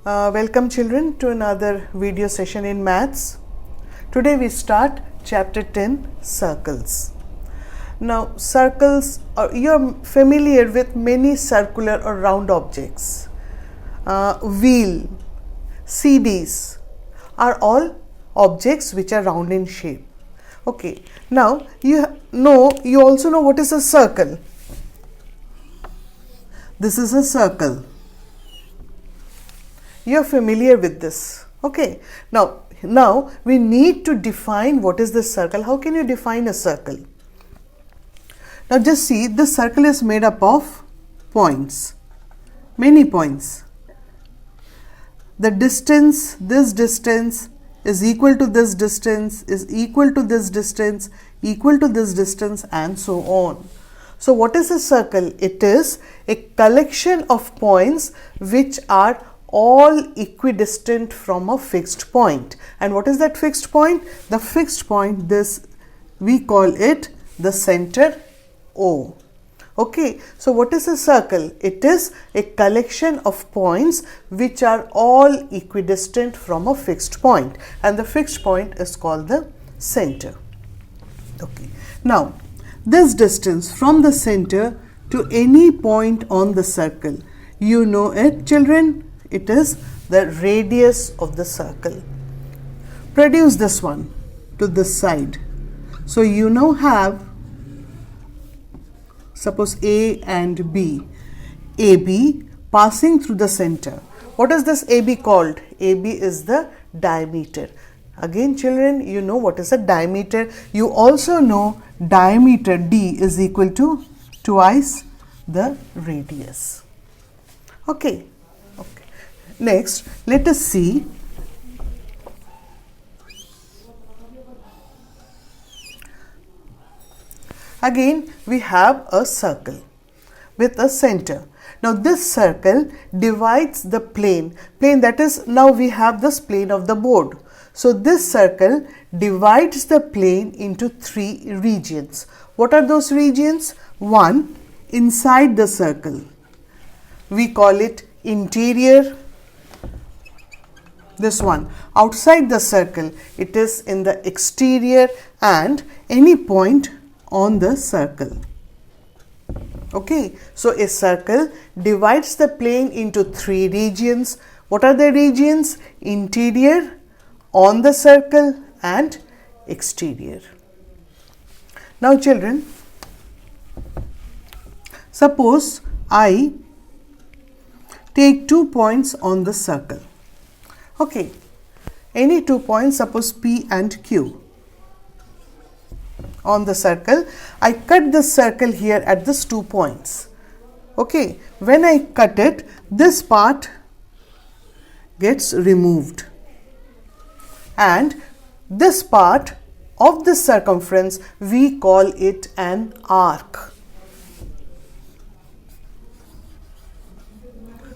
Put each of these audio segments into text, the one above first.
Welcome children to another video session in maths. Today we start chapter 10, circles. Now circles, you're familiar with many circular or round objects. Wheel, CDs are all objects which are round in shape. Okay, now you also know what is a circle. This is a circle. You are familiar with this. Okay, now we need to define what is this circle. How can you define a circle? Now just see, this circle is made up of points, many points. The distance, this distance is equal to this distance, is equal to this distance, equal to this distance, and so on. So what is a circle? It is a collection of points which are all equidistant from a fixed point. And what is that fixed point? The fixed point, we call it the center O. Okay, so what is a circle? It is a collection of points which are all equidistant from a fixed point, and the fixed point is called the center. Okay, now this distance from the center to any point on the circle, you know it, children. It is the radius of the circle. Produce this one to this side. So you now have, suppose A and B, AB passing through the center. What is this AB called? AB is the diameter. Again children, you know what is a diameter. You also know diameter D is equal to twice the radius. Okay. Next, let us see again we have a circle with a center. Now this circle divides the plane, that is, now we have this plane of the board. So this circle divides the plane into three regions. What are those regions? One, inside the circle, we call it interior. This one, outside the circle, it is in the exterior, and any point on the circle. Okay, so a circle divides the plane into three regions. What are the regions? Interior, on the circle, and exterior. Now children, suppose I take 2 points on the circle. Okay, any 2 points, suppose P and Q on the circle. I cut the circle here at these 2 points. Okay, when I cut it, this part gets removed, and this part of the circumference, we call it an arc.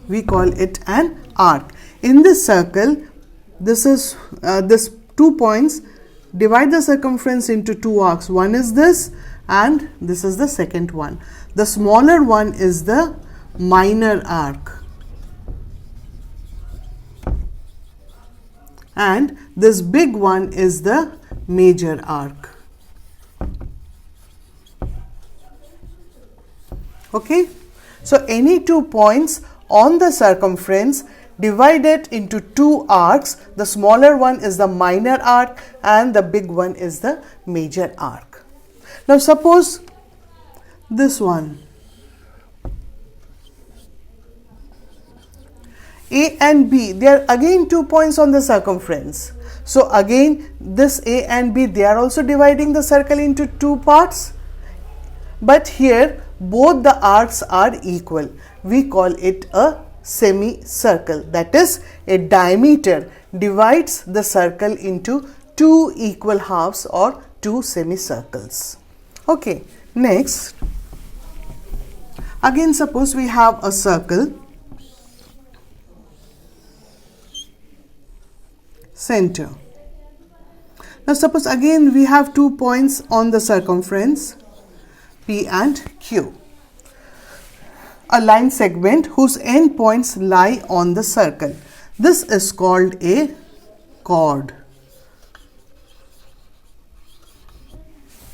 We call it an arc. In this circle, this 2 points divide the circumference into 2 arcs. One is this, and this is the second one. The smaller one is the minor arc, and this big one is the major arc. Okay, so any 2 points on the circumference divided into 2 arcs. The smaller one is the minor arc and the big one is the major arc. Now suppose this one, A and B, they are again 2 points on the circumference. So again this A and B, they are also dividing the circle into 2 parts, but here both the arcs are equal. We call it a semicircle. That is, a diameter divides the circle into 2 equal halves or 2 semicircles. Okay, next, again suppose we have a circle, center. Now suppose again we have 2 points on the circumference, P and Q. A line segment whose end points lie on the circle. This is called a chord.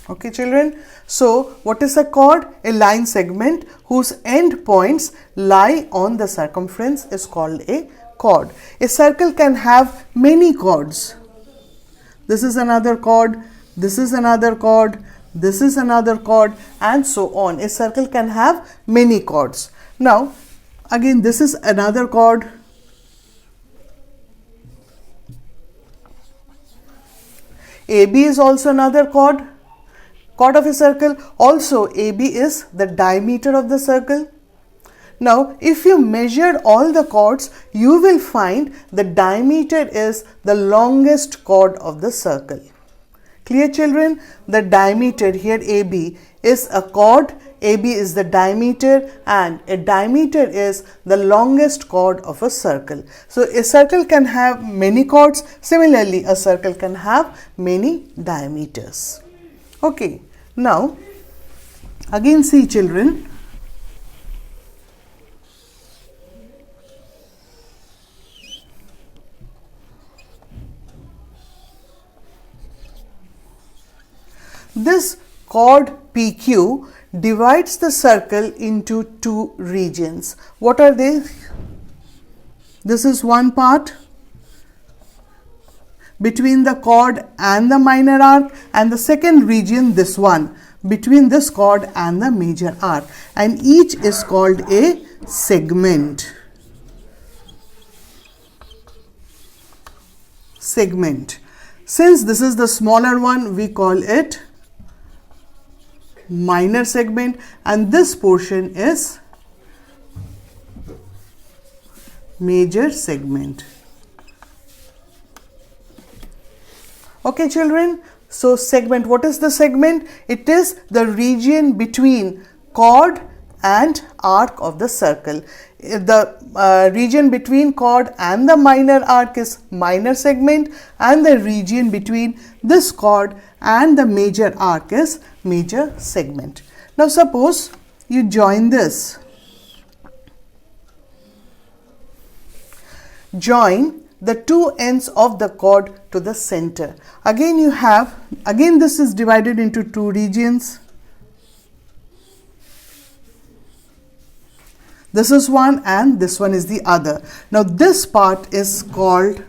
Okay, children. So, what is a chord? A line segment whose end points lie on the circumference is called a chord. A circle can have many chords. This is another chord, this is another chord, this is another chord, and so on. A circle can have many chords. Now, again, this is another chord. AB is also another chord of a circle. Also, AB is the diameter of the circle. Now, if you measure all the chords, you will find the diameter is the longest chord of the circle. Clear, children? The diameter here, AB, is a chord. AB is the diameter, and a diameter is the longest chord of a circle. So, a circle can have many chords. Similarly, a circle can have many diameters. Okay, now again see, children. This chord PQ divides the circle into two regions. What are they? This is one part between the chord and the minor arc, and the second region, this one, between this chord and the major arc, and each is called a segment. Segment. Since this is the smaller one, we call it minor segment, and this portion is major segment. Okay, children. So, segment, what is the segment? It is the region between chord and arc of the circle. The region between chord and the minor arc is minor segment, and the region between this chord and the major arc is major segment. Now, suppose you join this. Join the two ends of the chord to the center. Again you have, again this is divided into two regions. This is one and this one is the other. Now this part is called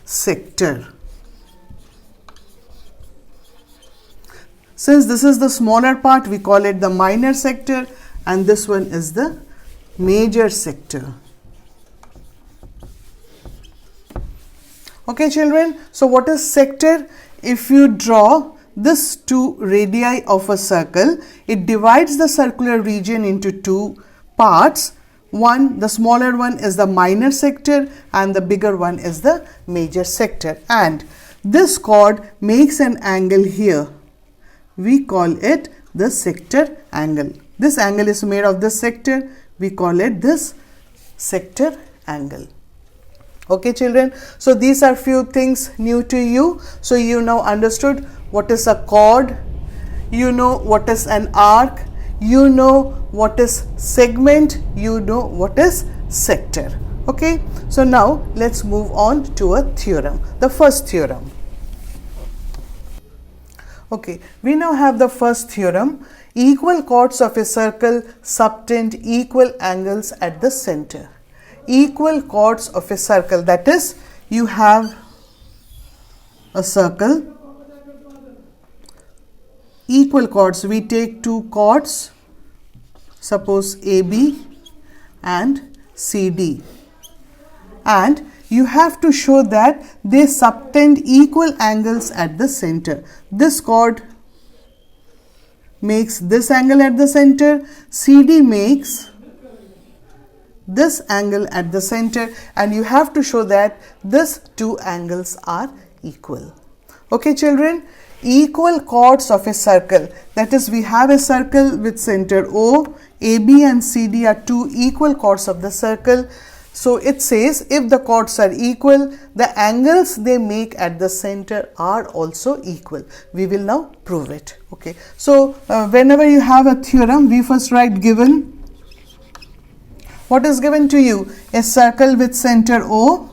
sector. Since this is the smaller part, we call it the minor sector, and this one is the major sector. Okay, children. So, what is sector? If you draw this two radii of a circle, it divides the circular region into two parts. One, the smaller one is the minor sector, and the bigger one is the major sector. And this chord makes an angle here. We call it the sector angle. This angle is made of this sector. We call it this sector angle. Okay, children. So these are few things new to you. So you now understood what is a chord, you know what is an arc, you know what is segment, you know what is sector. Okay. So now let's move on to a theorem. The first theorem. Okay, we now have the first theorem. Equal chords of a circle subtend equal angles at the center. Equal chords of a circle, that is, you have a circle, equal chords, we take two chords, suppose AB and CD, and you have to show that they subtend equal angles at the center. This chord makes this angle at the center, CD makes this angle at the center, and you have to show that these two angles are equal. Okay, children, equal chords of a circle, that is, we have a circle with center O, AB and CD are two equal chords of the circle. So it says if the chords are equal, the angles they make at the center are also equal. We will now prove it. Okay, so whenever you have a theorem, we first write given. What is given to you? A circle with center O,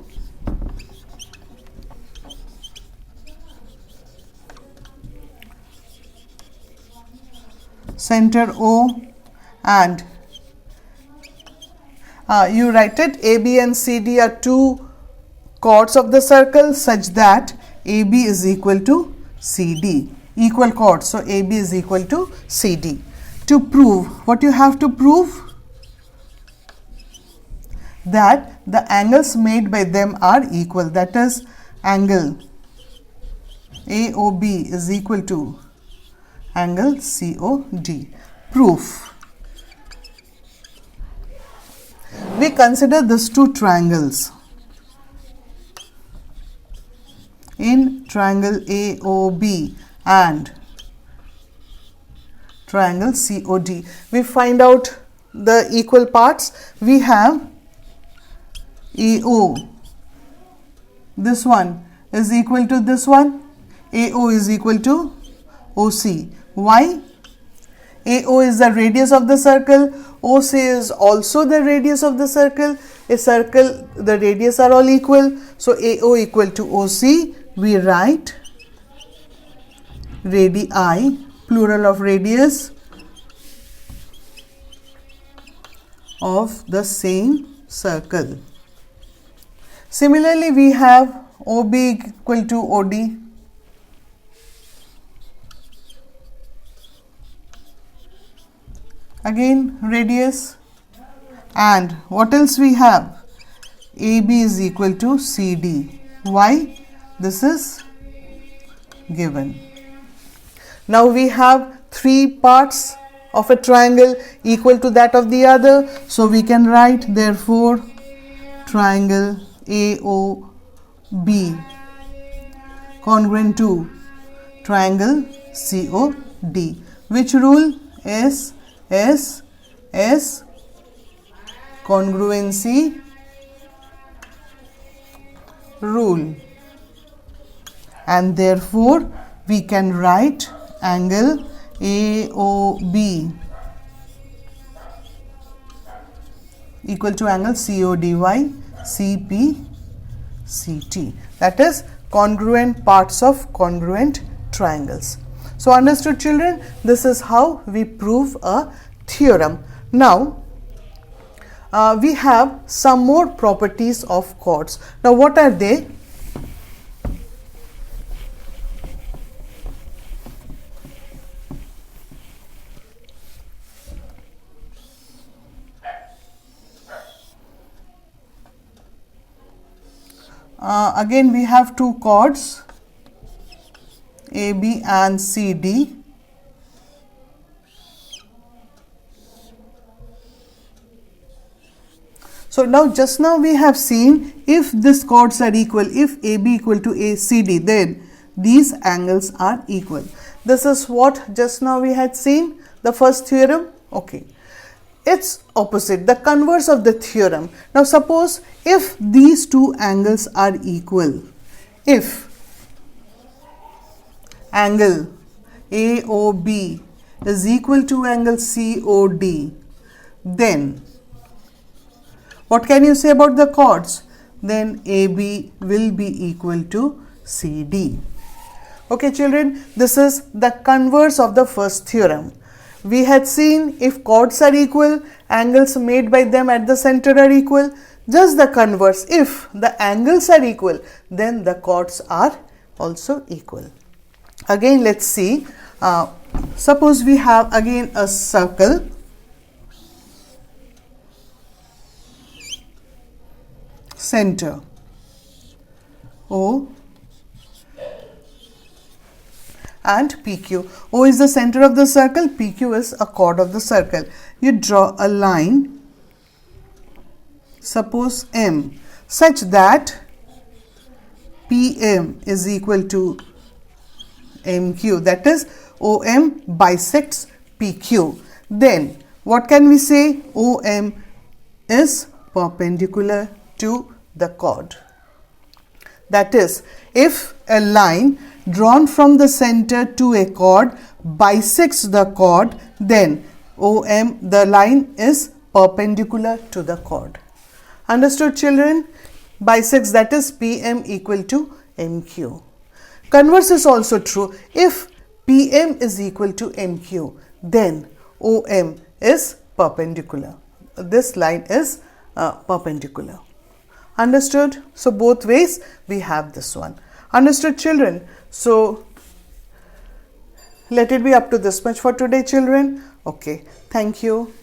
and you write it, AB and CD are two chords of the circle such that AB is equal to CD, equal chords, so AB is equal to CD. To prove, what you have to prove? That the angles made by them are equal, that is angle AOB is equal to angle COD. Proof. We consider these two triangles. In triangle AOB and triangle COD, we find out the equal parts. We have AO, this one is equal to this one, AO is equal to OC. Why? AO is the radius of the circle, OC is also the radius of the circle. A circle, the radius are all equal, so AO equal to OC. We write radii, plural of radius, of the same circle. Similarly, we have OB equal to OD. Again radius, and what else we have? AB is equal to CD. Why? This is given. Now we have three parts of a triangle equal to that of the other, so we can write therefore triangle AOB congruent to triangle COD. Which rule? S congruency rule, and therefore we can write angle AOB equal to angle CODY CPCT, that is congruent parts of congruent triangles. So understood, children? This is how we prove a theorem. Now we have some more properties of chords. Now what are they? Again we have two chords, AB and CD. So now just now we have seen if these chords are equal, if AB equal to ACD, then these angles are equal. This is what just now we had seen, the first theorem. Okay. It's opposite, the converse of the theorem. Now suppose if these two angles are equal, if angle AOB is equal to angle COD, then what can you say about the chords? Then AB will be equal to CD. Okay children, this is the converse of the first theorem. We had seen if chords are equal, angles made by them at the center are equal. Just the converse, if the angles are equal, then the chords are also equal. Again let's see, suppose we have again a circle, center O and PQ. O is the center of the circle, PQ is a chord of the circle. You draw a line, suppose M, such that PM is equal to MQ, that is OM bisects PQ. Then what can we say? OM is perpendicular to the chord. That is, if a line drawn from the center to a chord bisects the chord, then OM, the line is perpendicular to the chord. Understood, children? Bisects, that is PM equal to MQ. Converse is also true. If PM is equal to MQ, then OM is perpendicular. This line is perpendicular. Understood? So both ways we have this one. Understood, children? So let it be up to this much for today, children. Okay, thank you.